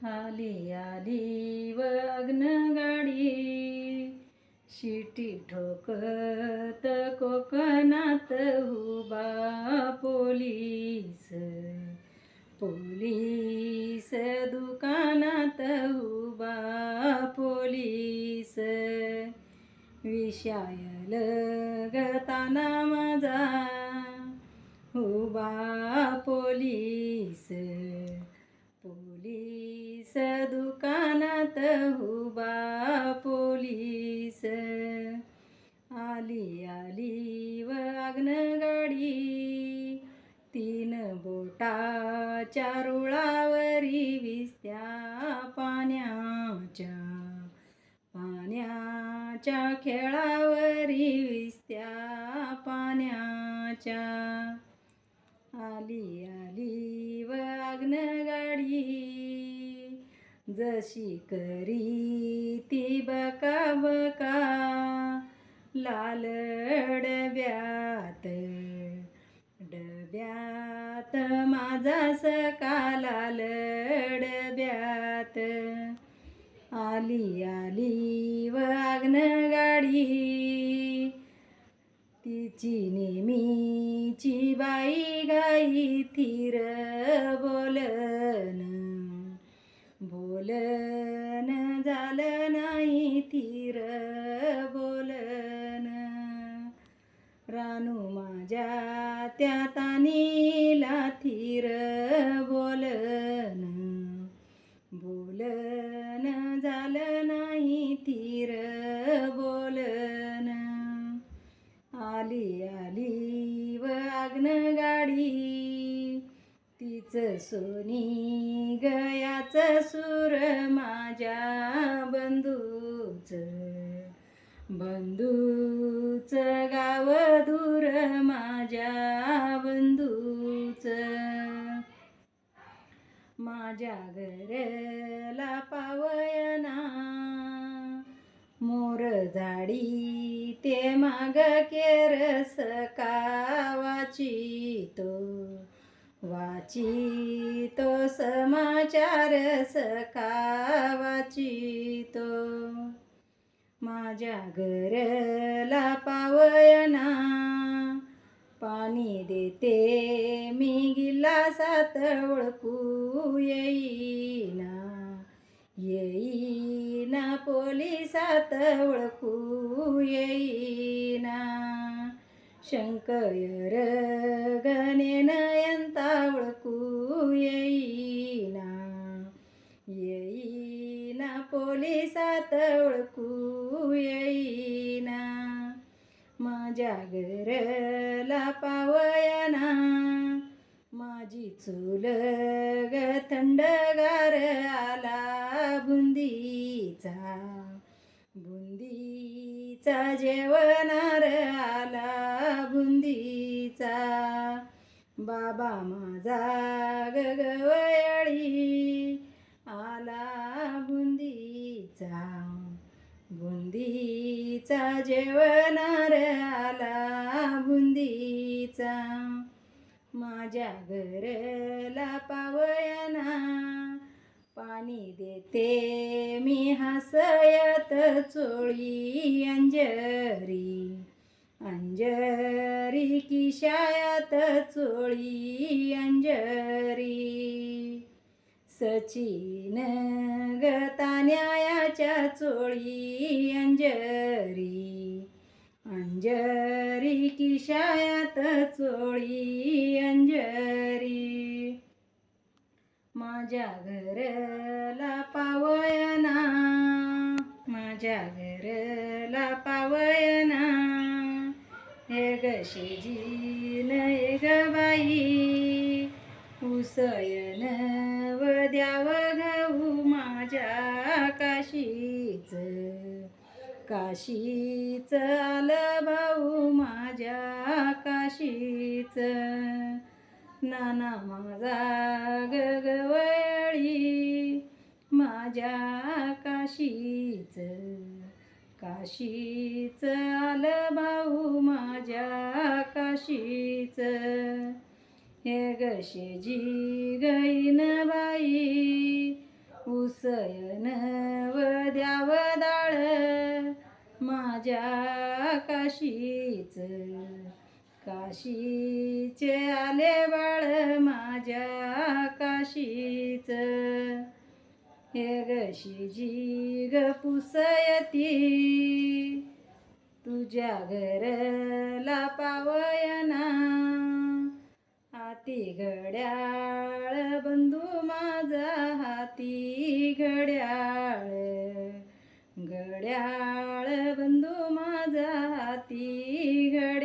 आली आली गाडी शिटी ठोकत कोकणात उभा पोलीस पोलीस दुकानात उभा पोलीस विषायल गताना माझा उभा पोलीस पोलीस दुकानात उभा पोलीस आली आली गाडी तीन बोटाच्या रुळावरी विस्त्या पाण्याच्या खेळावरी विस्त्या पाण्याच्या आली आली गाडी जशी करी ती बका बका लाल डब्यात डब्यात माझा सका लाल डब्यात आली आली गाडी तिची नेहमीची बाई गाई थीर बोलन बोलन झालं नाही थीर बोलन रानू माझ्या त्या तानीला थीर बोलन बोलन झालं नाही थीर बोलन आली आली गाडी तिचं सोनी गयाचं सूर माझ्या बंधूचं गाव दूर माझ्या बंधूचं माझ्या घरला पावयना मोर झाडी ते माग केरस का वाचितो समाचार सका वाचितो माझ्या घरला पावयना पाणी देते मी गिलासात ओळखू येईना पोलिसात ओळखू येईना शंकर गणेनयंता ओळखू येईना पोलिसात ओळखू येईना माझ्या घरला पावयना माझी चूल ग थंडगार आला बुंदीचा जेवणार आला बुंदीचा बाबा माझा गवयाळी आला बुंदीचा जेवणार आला बुंदीचा माझ्या घरला पावयना पाणी देते मी हसयत चोळी अंजरी किशायात चोळी अंजरी सचिन गतान्यायाच्या चोळी अंजरी किशायात चोळी अंजरी माझ्या घरला पावयना हे ग शेजीन हे ग बाई उसयन व द्याव गहू माझ्या काशीच आलं भाऊ माझ्या काशीच नाना माझा गवयाळी माझ्या काशीच आलं भाऊ माझ्या काशीच हे गशेजी गईन बाई पुसयन वद्याव दाळ माझ्या काशीच काशीचे आले बाळ माझ्या काशीच हे गशीजी ग पुसयती तुझ्या घरला पावयना हाती घड्याळ बंधू माझा हाती घड्याळ घड्याळ बंधू माझा हाती घड्याळ